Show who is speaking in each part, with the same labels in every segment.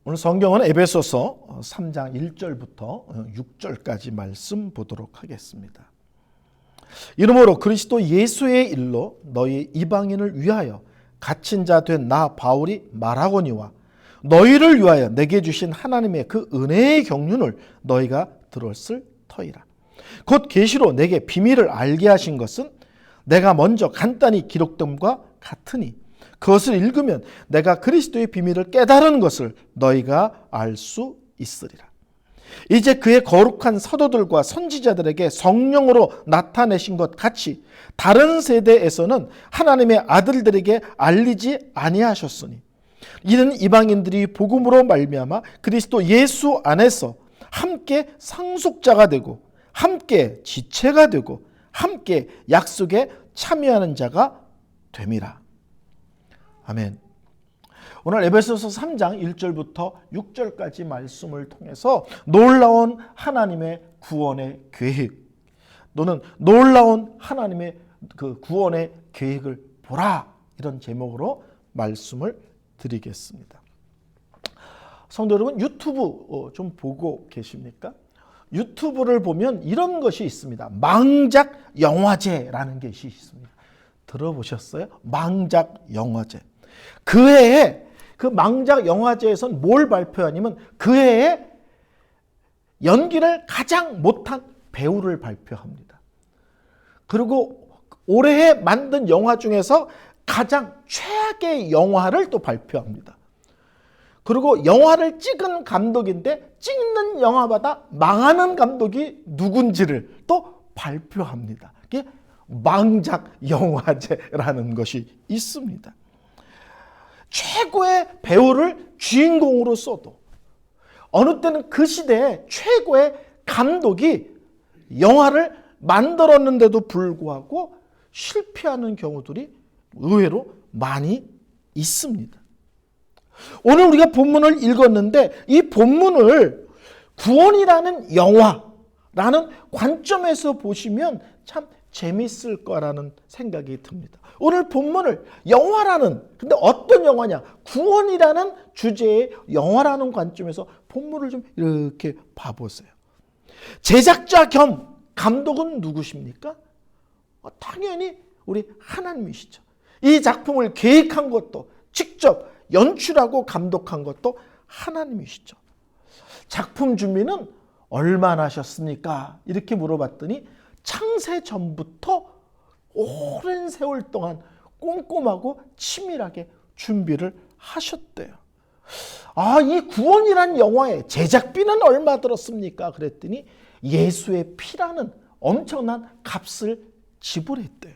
Speaker 1: 오늘 성경은 에베소서 3장 1절부터 6절까지 말씀 보도록 하겠습니다. 이러므로 그리스도 예수의 일로 너희 이방인을 위하여 갇힌 자 된 나 바울이 말하거니와 너희를 위하여 내게 주신 하나님의 그 은혜의 경륜을 너희가 들었을 터이라. 곧 계시로 내게 비밀을 알게 하신 것은 내가 먼저 간단히 기록됨과 같으니 그것을 읽으면 내가 그리스도의 비밀을 깨달은 것을 너희가 알 수 있으리라. 이제 그의 거룩한 사도들과 선지자들에게 성령으로 나타내신 것 같이 다른 세대에서는 하나님의 아들들에게 알리지 아니하셨으니 이는 이방인들이 복음으로 말미암아 그리스도 예수 안에서 함께 상속자가 되고 함께 지체가 되고 함께 약속에 참여하는 자가 됨이라. 아멘. 오늘 에베소서 3장 1절부터 6절까지 말씀을 통해서 놀라운 하나님의 구원의 계획 또는 놀라운 하나님의 그 구원의 계획을 보라, 이런 제목으로 말씀을 드리겠습니다. 성도 여러분, 유튜브 좀 보고 계십니까? 유튜브를 보면 이런 것이 있습니다. 망작 영화제라는 것이 있습니다. 들어보셨어요? 망작 영화제. 그 해에 그 망작 영화제에서는 뭘 발표하냐면 그 해에 연기를 가장 못한 배우를 발표합니다. 그리고 올해 만든 영화 중에서 가장 최악의 영화를 또 발표합니다. 그리고 영화를 찍은 감독인데 찍는 영화마다 망하는 감독이 누군지를 또 발표합니다. 이게 망작 영화제라는 것이 있습니다. 최고의 배우를 주인공으로 써도 어느 때는 그 시대에 최고의 감독이 영화를 만들었는데도 불구하고 실패하는 경우들이 의외로 많이 있습니다. 오늘 우리가 본문을 읽었는데 이 본문을 구원이라는 영화라는 관점에서 보시면 참 재밌을 거라는 생각이 듭니다. 오늘 본문을 영화라는, 근데 어떤 영화냐? 구원이라는 주제의 영화라는 관점에서 본문을 좀 이렇게 봐보세요. 제작자 겸 감독은 누구십니까? 당연히 우리 하나님이시죠. 이 작품을 계획한 것도 직접 연출하고 감독한 것도 하나님이시죠. 작품 준비는 얼마나 하셨습니까? 이렇게 물어봤더니 창세 전부터 오랜 세월 동안 꼼꼼하고 치밀하게 준비를 하셨대요. 이 구원이란 영화의 제작비는 얼마 들었습니까? 그랬더니 예수의 피라는 엄청난 값을 지불했대요.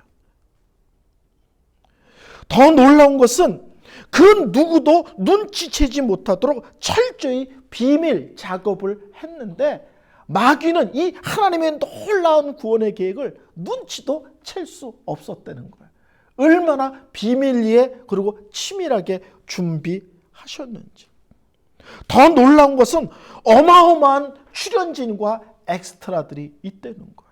Speaker 1: 더 놀라운 것은 그 누구도 눈치채지 못하도록 철저히 비밀 작업을 했는데 마귀는 이 하나님의 놀라운 구원의 계획을 눈치도 챌 수 없었다는 거예요. 얼마나 비밀리에 그리고 치밀하게 준비하셨는지. 더 놀라운 것은 어마어마한 출연진과 엑스트라들이 있다는 거예요.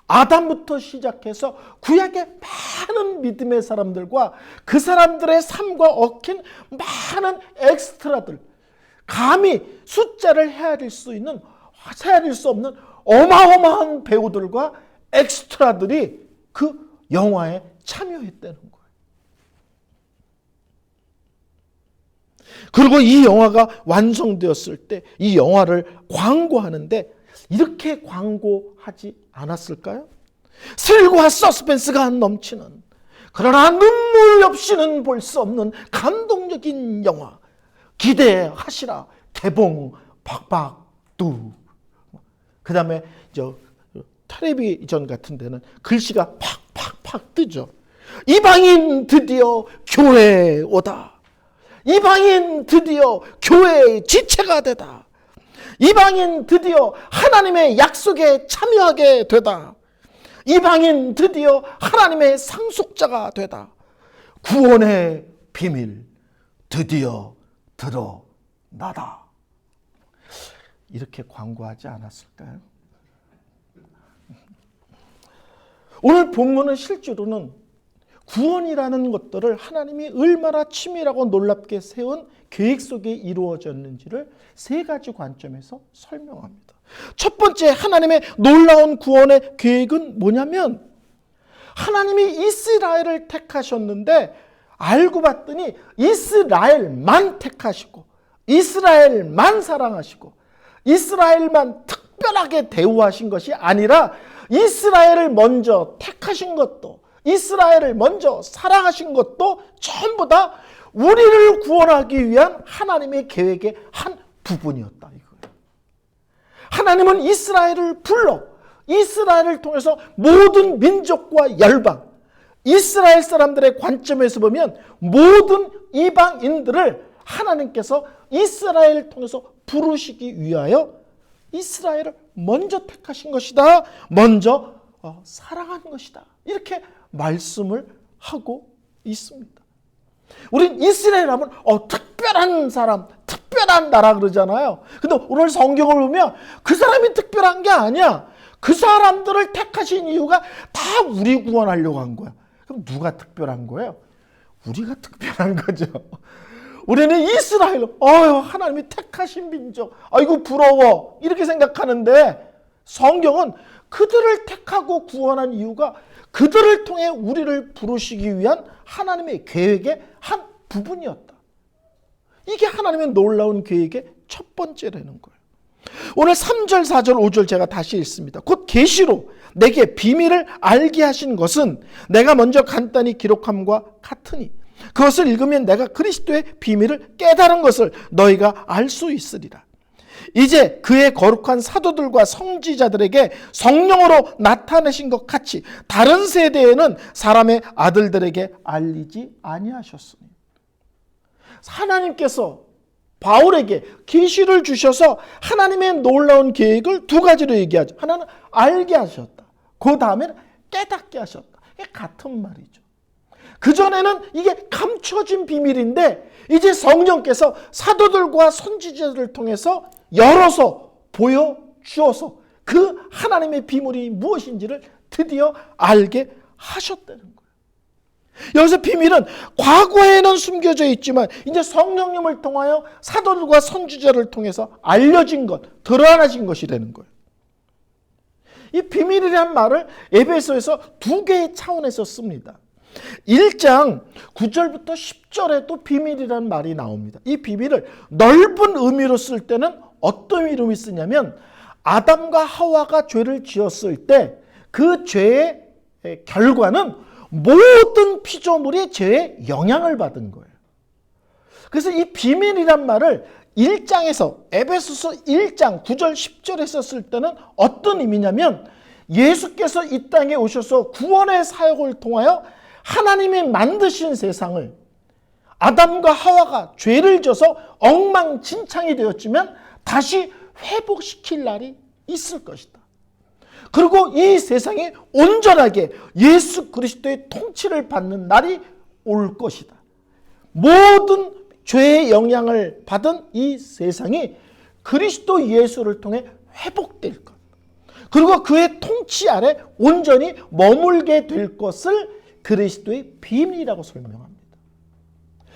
Speaker 1: 아담부터 시작해서 구약의 많은 믿음의 사람들과 그 사람들의 삶과 얽힌 많은 엑스트라들, 감히 숫자를 헤아릴 수 없는 어마어마한 배우들과 엑스트라들이 그 영화에 참여했다는 거예요. 그리고 이 영화가 완성되었을 때 이 영화를 광고하는데 이렇게 광고하지 않았을까요? 스릴과 서스펜스가 넘치는, 그러나 눈물 없이는 볼 수 없는 감동적인 영화, 기대하시라. 개봉 박박두. 그 다음에 텔레비전 같은 데는 글씨가 팍팍팍 뜨죠. 이방인 드디어 교회에 오다. 이방인 드디어 교회의 지체가 되다. 이방인 드디어 하나님의 약속에 참여하게 되다. 이방인 드디어 하나님의 상속자가 되다. 구원의 비밀 드디어 드러나다. 이렇게 광고하지 않았을까요? 오늘 본문은 실제로는 구원이라는 것들을 하나님이 얼마나 치밀하고 놀랍게 세운 계획 속에 이루어졌는지를 세 가지 관점에서 설명합니다. 첫 번째, 하나님의 놀라운 구원의 계획은 뭐냐면 하나님이 이스라엘을 택하셨는데 알고 봤더니 이스라엘만 택하시고 이스라엘만 사랑하시고 이스라엘만 특별하게 대우하신 것이 아니라 이스라엘을 먼저 택하신 것도 이스라엘을 먼저 사랑하신 것도 전부 다 우리를 구원하기 위한 하나님의 계획의 한 부분이었다 이거예요. 하나님은 이스라엘을 불러 이스라엘을 통해서 모든 민족과 열방, 이스라엘 사람들의 관점에서 보면 모든 이방인들을 하나님께서 이스라엘을 통해서 부르시기 위하여 이스라엘을 먼저 택하신 것이다. 먼저 사랑한 것이다. 이렇게 말씀을 하고 있습니다. 우린 이스라엘 하면 특별한 사람, 특별한 나라 그러잖아요. 근데 오늘 성경을 보면 그 사람이 특별한 게 아니야. 그 사람들을 택하신 이유가 다 우리 구원하려고 한 거야. 그럼 누가 특별한 거예요? 우리가 특별한 거죠. 우리는 이스라엘, 하나님이 택하신 민족, 아이고 부러워 이렇게 생각하는데 성경은 그들을 택하고 구원한 이유가 그들을 통해 우리를 부르시기 위한 하나님의 계획의 한 부분이었다. 이게 하나님의 놀라운 계획의 첫 번째라는 거예요. 오늘 3절, 4절, 5절 제가 다시 읽습니다. 곧 계시로 내게 비밀을 알게 하신 것은 내가 먼저 간단히 기록함과 같으니 그것을 읽으면 내가 그리스도의 비밀을 깨달은 것을 너희가 알 수 있으리라. 이제 그의 거룩한 사도들과 성지자들에게 성령으로 나타내신 것 같이 다른 세대에는 사람의 아들들에게 알리지 아니하셨으니. 하나님께서 바울에게 계시를 주셔서 하나님의 놀라운 계획을 두 가지로 얘기하죠. 하나는 알게 하셨다. 그 다음에는 깨닫게 하셨다. 이게 같은 말이죠. 그전에는 이게 감춰진 비밀인데 이제 사도들과 선지자들을 통해서 열어서 보여주어서 그 하나님의 비밀이 무엇인지를 드디어 알게 하셨다는 거예요. 여기서 비밀은 과거에는 숨겨져 있지만 이제 성령님을 통하여 사도들과 선지자를 통해서 알려진 것, 드러나진 것이라는 거예요. 이 비밀이란 말을 에베소에서 두 개의 차원에서 씁니다. 1장 9절부터 10절에도 비밀이라는 말이 나옵니다. 이 비밀을 넓은 의미로 쓸 때는 어떤 의미로 쓰냐면 아담과 하와가 죄를 지었을 때 그 죄의 결과는 모든 피조물이 죄의 영향을 받은 거예요. 그래서 이 비밀이란 말을 1장에서 에베소서 1장 9절 10절에 썼을 때는 어떤 의미냐면 예수께서 이 땅에 오셔서 구원의 사역을 통하여 하나님이 만드신 세상을 아담과 하와가 죄를 져서 엉망진창이 되었지만 다시 회복시킬 날이 있을 것이다. 그리고 이 세상이 온전하게 예수 그리스도의 통치를 받는 날이 올 것이다. 모든 죄의 영향을 받은 이 세상이 그리스도 예수를 통해 회복될 것. 그리고 그의 통치 아래 온전히 머물게 될 것을 그리스도의 비밀이라고 설명합니다.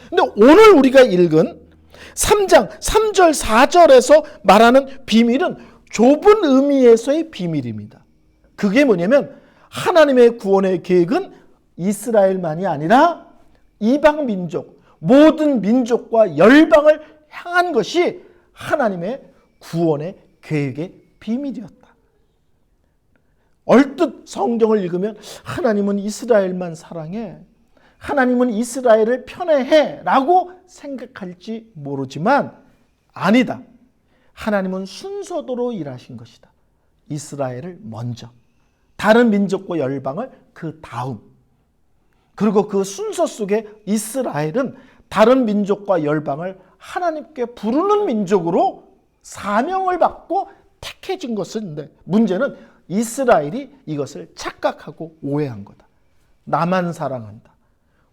Speaker 1: 근데 오늘 우리가 읽은 3장 3절 4절에서 말하는 비밀은 좁은 의미에서의 비밀입니다. 그게 뭐냐면 하나님의 구원의 계획은 이스라엘만이 아니라 이방 민족, 모든 민족과 열방을 향한 것이 하나님의 구원의 계획의 비밀이었다. 얼뜻 성경을 읽으면 하나님은 이스라엘만 사랑해, 하나님은 이스라엘을 편애해 라고 생각할지 모르지만 아니다. 하나님은 순서대로 일하신 것이다. 이스라엘을 먼저, 다른 민족과 열방을 그 다음, 그리고 그 순서 속에 이스라엘은 다른 민족과 열방을 하나님께 부르는 민족으로 사명을 받고 택해진 것인데 문제는 이스라엘이 이것을 착각하고 오해한 거다. 나만 사랑한다.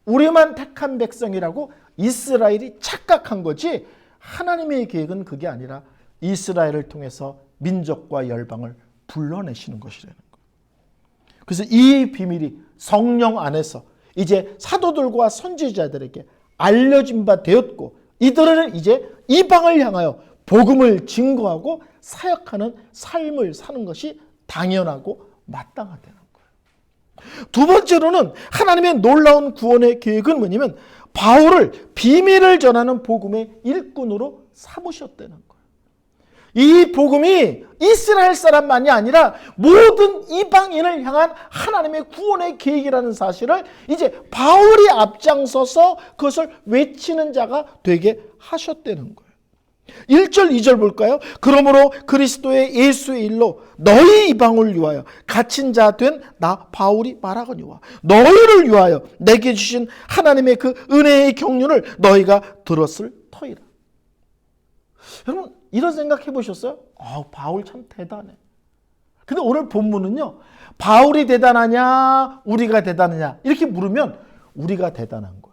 Speaker 1: 우리만 택한 백성이라고 이스라엘이 착각한 거지 하나님의 계획은 그게 아니라 이스라엘을 통해서 민족과 열방을 불러내시는 것이라는 거예요. 그래서 이 비밀이 성령 안에서 이제 사도들과 선지자들에게 알려진 바 되었고 이들은 이제 이방을 향하여 복음을 증거하고 사역하는 삶을 사는 것이 당연하고 마땅하다는 거예요. 두 번째로는 하나님의 놀라운 구원의 계획은 뭐냐면 바울을 비밀을 전하는 복음의 일꾼으로 삼으셨다는 거예요. 이 복음이 이스라엘 사람만이 아니라 모든 이방인을 향한 하나님의 구원의 계획이라는 사실을 이제 바울이 앞장서서 그것을 외치는 자가 되게 하셨다는 거예요. 1절 2절 볼까요? 그러므로 그리스도의 예수의 일로 너희 이방을 위하여 갇힌 자 된 나 바울이 말하거니와 너희를 위하여 내게 주신 하나님의 그 은혜의 경륜을 너희가 들었을 터이라. 여러분 이런 생각 해보셨어요? 바울 참 대단해. 근데 오늘 본문은요, 바울이 대단하냐 우리가 대단하냐 이렇게 물으면 우리가 대단한 거예요.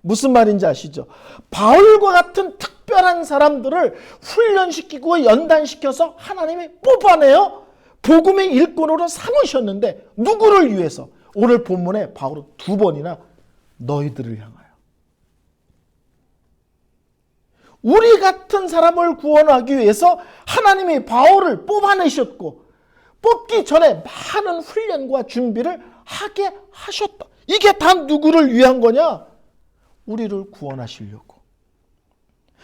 Speaker 1: 무슨 말인지 아시죠? 바울과 같은 특별한 사람들을 훈련시키고 연단시켜서 하나님이 뽑아내요. 복음의 일꾼으로 삼으셨는데 누구를 위해서? 오늘 본문에 바울은 2번이나 너희들을 향하여. 우리 같은 사람을 구원하기 위해서 하나님이 바울을 뽑아내셨고 뽑기 전에 많은 훈련과 준비를 하게 하셨다. 이게 다 누구를 위한 거냐? 우리를 구원하시려고.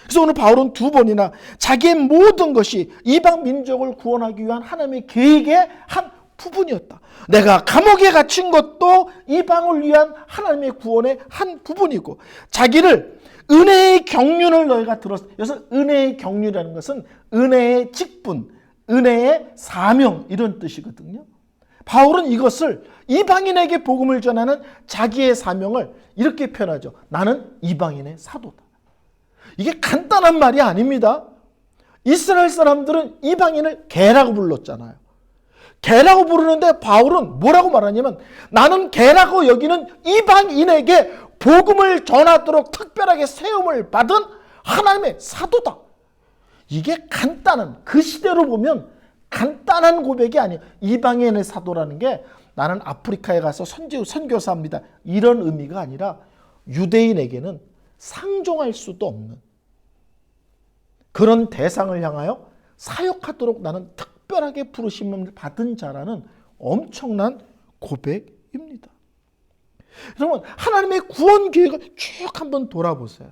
Speaker 1: 그래서 오늘 바울은 2번이나 자기의 모든 것이 이방 민족을 구원하기 위한 하나님의 계획의 한 부분이었다. 내가 감옥에 갇힌 것도 이방을 위한 하나님의 구원의 한 부분이고 자기를 은혜의 경륜을 너희가 들었어. 그래서 은혜의 경륜이라는 것은 은혜의 직분, 은혜의 사명 이런 뜻이거든요. 바울은 이것을 이방인에게 복음을 전하는 자기의 사명을 이렇게 표현하죠. 나는 이방인의 사도다. 이게 간단한 말이 아닙니다. 이스라엘 사람들은 이방인을 개라고 불렀잖아요. 개라고 부르는데 바울은 뭐라고 말하냐면 나는 개라고 여기는 이방인에게 복음을 전하도록 특별하게 세움을 받은 하나님의 사도다. 이게 간단한, 그 시대로 보면 간단한 고백이 아니에요. 이방인의 사도라는 게 나는 아프리카에 가서 선교사입니다. 이런 의미가 아니라 유대인에게는 상종할 수도 없는 그런 대상을 향하여 사역하도록 나는 특별하게 부르심을 받은 자라는 엄청난 고백입니다. 여러분 하나님의 구원 계획을 쭉 한번 돌아보세요.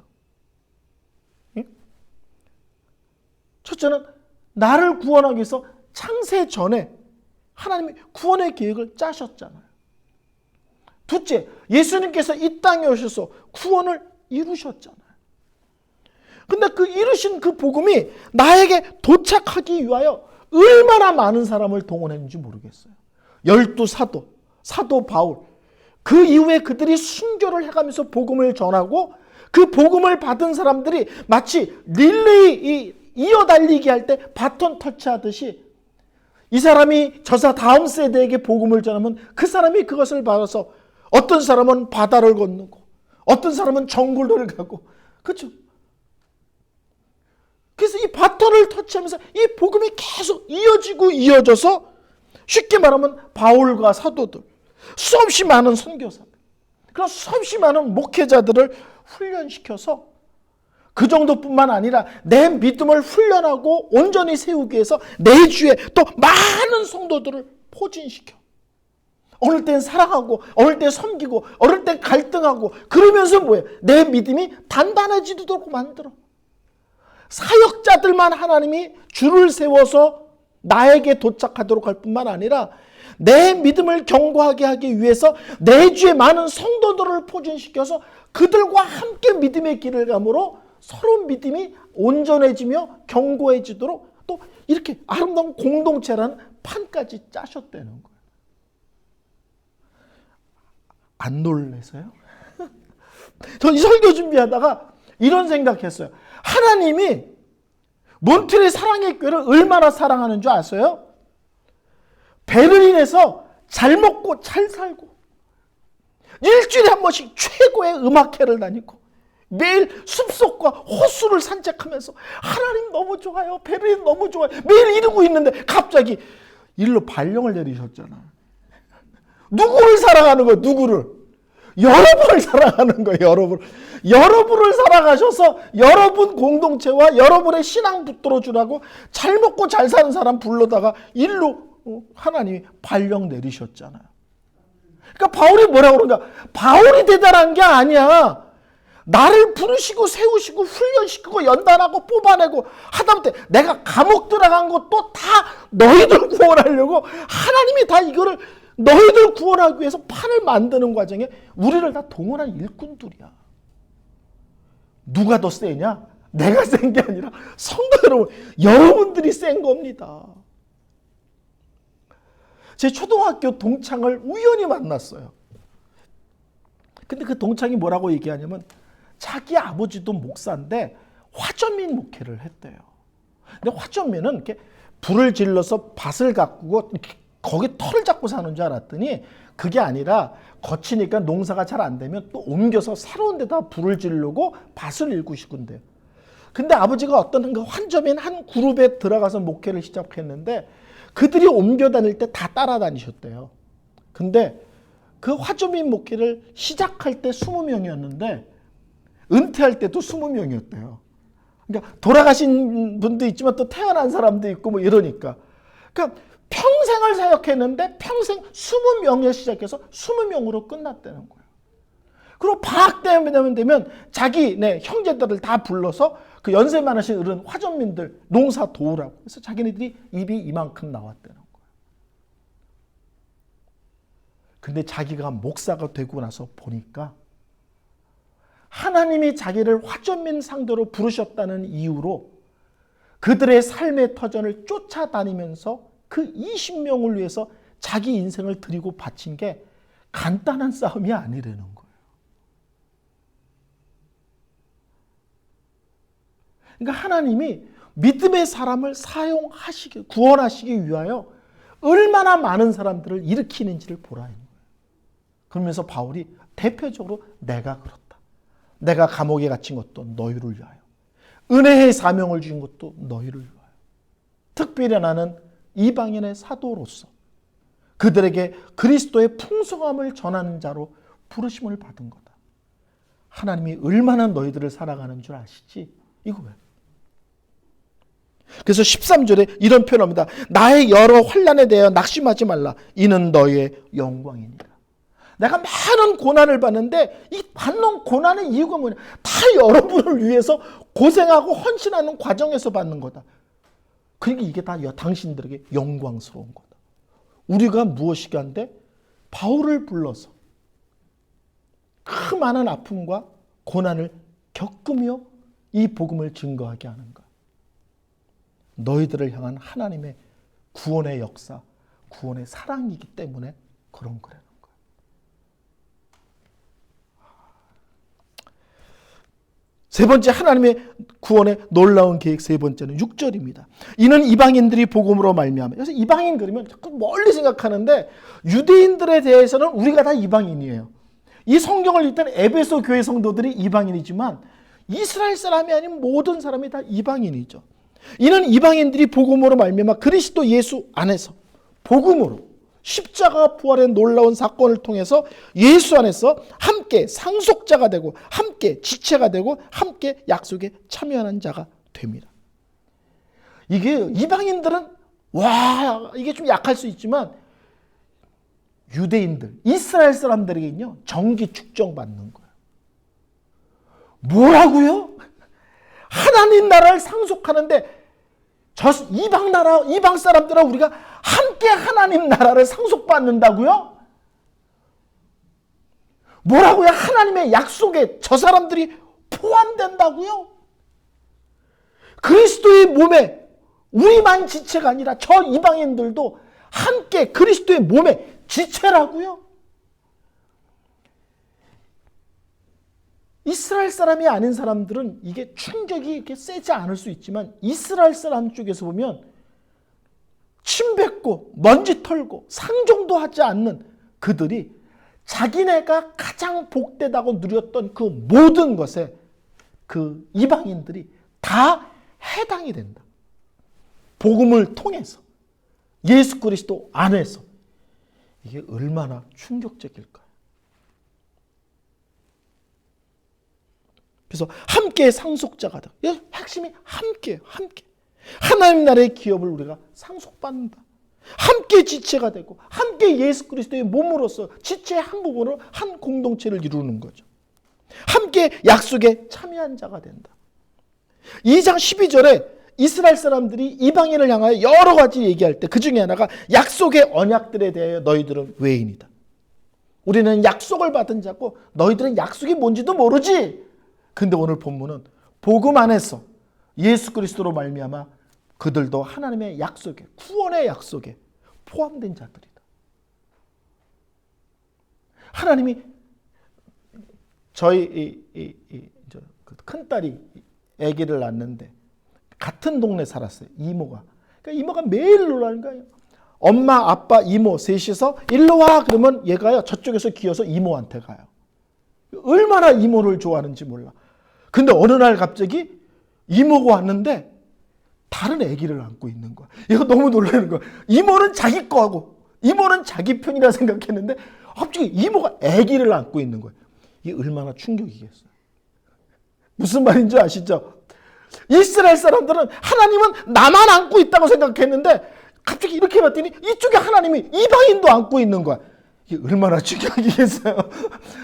Speaker 1: 첫째는 나를 구원하기 위해서 창세 전에 하나님이 구원의 계획을 짜셨잖아요. 둘째, 예수님께서 이 땅에 오셔서 구원을 이루셨잖아요. 근데 그 이루신 그 복음이 나에게 도착하기 위하여 얼마나 많은 사람을 동원했는지 모르겠어요. 12사도, 사도 바울, 그 이후에 그들이 순교를 해가면서 복음을 전하고 그 복음을 받은 사람들이 마치 릴레이 이어달리기 할 때 바톤 터치하듯이 이 사람이 저사 다음 세대에게 복음을 전하면 그 사람이 그것을 받아서 어떤 사람은 바다를 건너고 어떤 사람은 정글을 가고 그렇죠. 그래서 이 바톤을 터치하면서 이 복음이 계속 이어지고 이어져서 쉽게 말하면 바울과 사도들 수없이 많은 선교사들 그런 수없이 많은 목회자들을 훈련시켜서 그 정도뿐만 아니라 내 믿음을 훈련하고 온전히 세우기 위해서 내 주에 또 많은 성도들을 포진시켜. 어느 땐 사랑하고 어느 땐 섬기고 어느 땐 갈등하고 그러면서 뭐예요? 내 믿음이 단단해지도록 만들어. 사역자들만 하나님이 줄을 세워서 나에게 도착하도록 할 뿐만 아니라 내 믿음을 견고하게 하기 위해서 내 주에 많은 성도들을 포진시켜서 그들과 함께 믿음의 길을 감으로 서로 믿음이 온전해지며 견고해지도록 또 이렇게 아름다운 공동체라는 판까지 짜셨다는 거예요. 안 놀라세요? 저 이 설교 준비하다가 이런 생각했어요. 하나님이 몬트리 사랑의 교회를 얼마나 사랑하는 줄 아세요? 베를린에서 잘 먹고 잘 살고 일주일에 한 번씩 최고의 음악회를 다니고 매일 숲속과 호수를 산책하면서 하나님 너무 좋아요. 베를린 너무 좋아요. 매일 이러고 있는데 갑자기 일로 발령을 내리셨잖아요. 누구를 사랑하는 거예요? 누구를? 여러분을 사랑하는 거예요. 여러분을 사랑하셔서 여러분 공동체와 여러분의 신앙 붙들어 주라고 잘 먹고 잘 사는 사람 불러다가 일로 하나님이 발령 내리셨잖아요. 그러니까 바울이 뭐라고 그런가? 바울이 대단한 게 아니야. 나를 부르시고 세우시고 훈련시키고 연단하고 뽑아내고 하다못해 내가 감옥 들어간 것도 다 너희들 구원하려고 하나님이 다 이거를 너희들 구원하기 위해서 판을 만드는 과정에 우리를 다 동원한 일꾼들이야. 누가 더 세냐? 내가 센 게 아니라 성도 여러분, 여러분들이 센 겁니다. 제 초등학교 동창을 우연히 만났어요. 근데 그 동창이 뭐라고 얘기하냐면 자기 아버지도 목사인데 화전민 목회를 했대요. 근데 화전민은 이렇게 불을 질러서 밭을 가꾸고 거기 털을 잡고 사는 줄 알았더니 그게 아니라 거치니까 농사가 잘 안 되면 또 옮겨서 새로운 데다 불을 지르고 밭을 일구시군대요. 근데 아버지가 어떤 그 환점인 한 그룹에 들어가서 목회를 시작했는데 그들이 옮겨 다닐 때 다 따라다니셨대요. 근데 그 화점인 목회를 시작할 때 20명이었는데 은퇴할 때도 20명이었대요. 그러니까 돌아가신 분도 있지만 또 태어난 사람도 있고 뭐 이러니까. 그러니까 평생을 사역했는데 평생 20명에 시작해서 20명으로 끝났다는 거예요. 그리고 방학 때면 되면 자기 형제들을 다 불러서 그 연세 많으신 어른 화전민들 농사 도우라고. 그래서 자기네들이 입이 이만큼 나왔다는 거예요. 근데 자기가 목사가 되고 나서 보니까 하나님이 자기를 화전민 상대로 부르셨다는 이유로 그들의 삶의 터전을 쫓아다니면서 그 20명을 위해서 자기 인생을 드리고 바친 게 간단한 싸움이 아니라는 거예요. 그러니까 하나님이 믿음의 사람을 구원하시기 위하여 얼마나 많은 사람들을 일으키는지를 보라는 거예요. 그러면서 바울이 대표적으로 내가 그렇다. 내가 감옥에 갇힌 것도 너희를 위하여. 은혜의 사명을 주신 것도 너희를 위하여. 특별히 나는 이방인의 사도로서 그들에게 그리스도의 풍성함을 전하는 자로 부르심을 받은 거다. 하나님이 얼마나 너희들을 사랑하는 줄 아시지? 이거예요. 그래서 13절에 이런 표현합니다. 나의 여러 환난에 대하여 낙심하지 말라. 이는 너희의 영광이니라. 내가 많은 고난을 받는데 이 받는 고난의 이유가 뭐냐? 다 여러분을 위해서 고생하고 헌신하는 과정에서 받는 거다. 그러니까 이게 다 당신들에게 영광스러운 거다. 우리가 무엇이가 한데 바울을 불러서 그 많은 아픔과 고난을 겪으며 이 복음을 증거하게 하는 것. 너희들을 향한 하나님의 구원의 역사, 구원의 사랑이기 때문에 그런 거라는 거예요. 세 번째, 하나님의 구원의 놀라운 계획 세 번째는 6절입니다. 이는 이방인들이 복음으로 말미암아. 그래서 이방인 그러면 자꾸 멀리 생각하는데 유대인들에 대해서는 우리가 다 이방인이에요. 이 성경을 읽던 에베소 교회 성도들이 이방인이지만 이스라엘 사람이 아닌 모든 사람이 다 이방인이죠. 이는 이방인들이 복음으로 말미암아 그리스도 예수 안에서 복음으로 십자가 부활의 놀라운 사건을 통해서 예수 안에서 함께 상속자가 되고 함께 지체가 되고 함께 약속에 참여하는 자가 됩니다. 이게 이방인들은 이게 좀 약할 수 있지만 유대인들, 이스라엘 사람들에게는요 정기 축정받는 거예요. 뭐라고요? 하나님 나라를 상속하는데 저 이방 사람들하고 우리가 함께 하나님 나라를 상속받는다고요? 뭐라고요? 하나님의 약속에 저 사람들이 포함된다고요? 그리스도의 몸에 우리만 지체가 아니라 저 이방인들도 함께 그리스도의 몸에 지체라고요? 이스라엘 사람이 아닌 사람들은 이게 충격이 이렇게 세지 않을 수 있지만 이스라엘 사람 쪽에서 보면 침 뱉고 먼지 털고 상종도 하지 않는 그들이 자기네가 가장 복되다고 누렸던 그 모든 것에 그 이방인들이 다 해당이 된다. 복음을 통해서 예수 그리스도 안에서 이게 얼마나 충격적일까요? 그래서 함께 상속자가 되고, 핵심이 함께예요. 함께. 하나님 나라의 기업을 우리가 상속받는다. 함께 지체가 되고 함께 예수 그리스도의 몸으로서 지체의 한 부분으로 한 공동체를 이루는 거죠. 함께 약속에 참여한 자가 된다. 2장 12절에 이스라엘 사람들이 이방인을 향하여 여러 가지 얘기할 때 그 중에 하나가 약속의 언약들에 대하여 너희들은 외인이다. 우리는 약속을 받은 자고 너희들은 약속이 뭔지도 모르지. 근데 오늘 본문은 복음 안에서 예수 그리스도로 말미암아 그들도 하나님의 약속에, 구원의 약속에 포함된 자들이다. 하나님이 저희 큰딸이 아기를 낳는데 같은 동네 살았어요. 이모가. 그러니까 이모가 매일 놀라는 거예요. 엄마, 아빠, 이모 셋이서 일로 와 그러면 얘가요 저쪽에서 기어서 이모한테 가요. 얼마나 이모를 좋아하는지 몰라. 근데 어느 날 갑자기 이모가 왔는데 다른 아기를 안고 있는 거야. 이거 너무 놀라는 거야. 이모는 자기 거하고 이모는 자기 편이라 생각했는데 갑자기 이모가 아기를 안고 있는 거야. 이게 얼마나 충격이겠어요. 무슨 말인지 아시죠? 이스라엘 사람들은 하나님은 나만 안고 있다고 생각했는데 갑자기 이렇게 봤더니 이쪽에 하나님이 이방인도 안고 있는 거야. 이게 얼마나 충격이겠어요.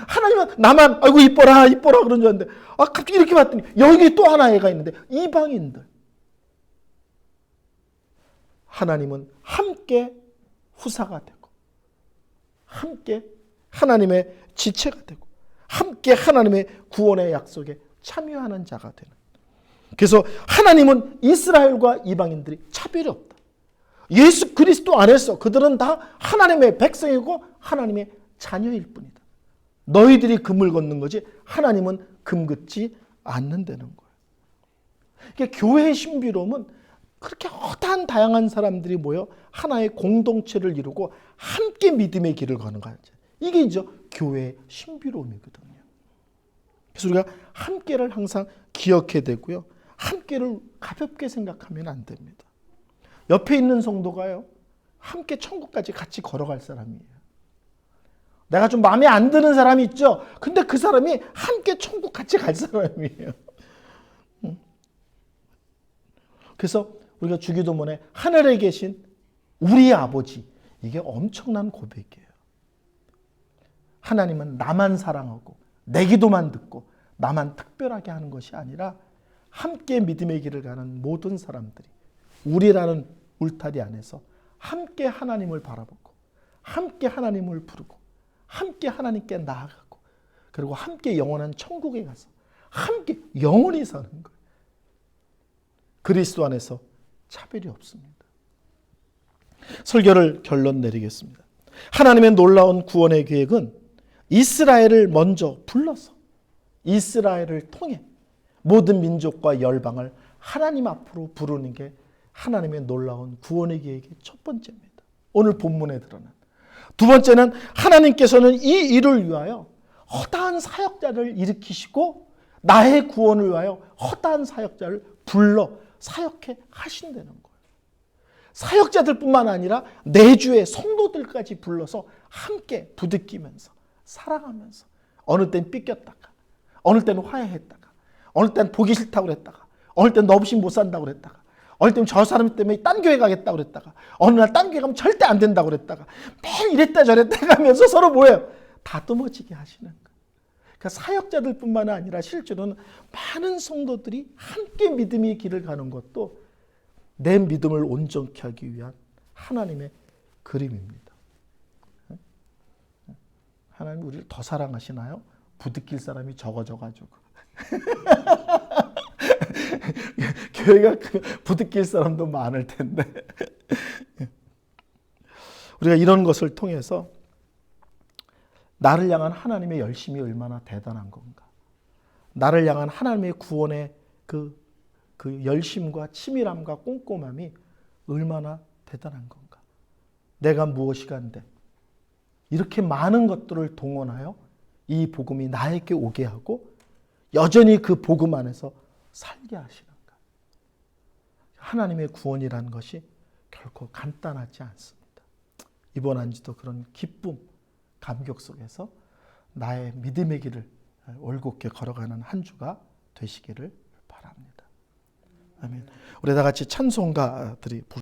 Speaker 1: 하나님은 나만 아이고 이뻐라 이뻐라 그런 줄 알았는데 갑자기 이렇게 봤더니 여기 또 하나 애가 있는데 이방인들. 하나님은 함께 후사가 되고 함께 하나님의 지체가 되고 함께 하나님의 구원의 약속에 참여하는 자가 되는. 그래서 하나님은 이스라엘과 이방인들이 차별이 없다. 예수 그리스도 안에서 그들은 다 하나님의 백성이고 하나님의 자녀일 뿐이다. 너희들이 금을 걷는 거지 하나님은 금 긋지 않는다는 거예요. 그러니까 교회의 신비로움은 그렇게 허다한 다양한 사람들이 모여 하나의 공동체를 이루고 함께 믿음의 길을 가는 거죠. 이게 이제 교회의 신비로움이거든요. 그래서 우리가 함께를 항상 기억해야 되고요. 함께를 가볍게 생각하면 안 됩니다. 옆에 있는 성도가요. 함께 천국까지 같이 걸어갈 사람이에요. 내가 좀 마음에 안 드는 사람이 있죠. 근데 그 사람이 함께 천국 같이 갈 사람이에요. 그래서 우리가 주기도문에 하늘에 계신 우리 아버지, 이게 엄청난 고백이에요. 하나님은 나만 사랑하고 내 기도만 듣고 나만 특별하게 하는 것이 아니라 함께 믿음의 길을 가는 모든 사람들이 우리라는 울타리 안에서 함께 하나님을 바라보고 함께 하나님을 부르고 함께 하나님께 나아가고 그리고 함께 영원한 천국에 가서 함께 영원히 사는 거예요. 그리스도 안에서 차별이 없습니다. 설교를 결론 내리겠습니다. 하나님의 놀라운 구원의 계획은 이스라엘을 먼저 불러서 이스라엘을 통해 모든 민족과 열방을 하나님 앞으로 부르는 게 하나님의 놀라운 구원의 계획의 첫 번째입니다. 오늘 본문에 드러난. 두 번째는 하나님께서는 이 일을 위하여 허다한 사역자를 일으키시고 나의 구원을 위하여 허다한 사역자를 불러 사역해 하신다는 거예요. 사역자들뿐만 아니라 내주의 성도들까지 불러서 함께 부대끼면서 사랑하면서 어느 땐 삐꼈다가 어느 때는 화해했다가 어느 때는 보기 싫다고 그랬다가 어느 때는 너 없이 못 산다고 그랬다가 어느 때는 저 사람 때문에 딴 교회 가겠다고 그랬다가 어느 날 딴 교회 가면 절대 안 된다고 그랬다가 매일 이랬다 저랬다 하면서 서로 뭐예요? 다듬어지게 하시는 거예요. 그러니까 사역자들뿐만 아니라 실제로는 많은 성도들이 함께 믿음의 길을 가는 것도 내 믿음을 온전케 하기 위한 하나님의 그림입니다. 하나님 우리를 더 사랑하시나요? 부득길 사람이 적어져가지고 교회가 부득길 사람도 많을 텐데 우리가 이런 것을 통해서 나를 향한 하나님의 열심이 얼마나 대단한 건가, 나를 향한 하나님의 구원의 그 열심과 치밀함과 꼼꼼함이 얼마나 대단한 건가. 내가 무엇이 간데 이렇게 많은 것들을 동원하여 이 복음이 나에게 오게 하고 여전히 그 복음 안에서 살게 하시는가. 하나님의 구원이라는 것이 결코 간단하지 않습니다. 이번 한 주도 그런 기쁨, 감격 속에서 나의 믿음의 길을 올곧게 걸어가는 한 주가 되시기를 바랍니다. 아멘. 우리 다 같이 찬송가들이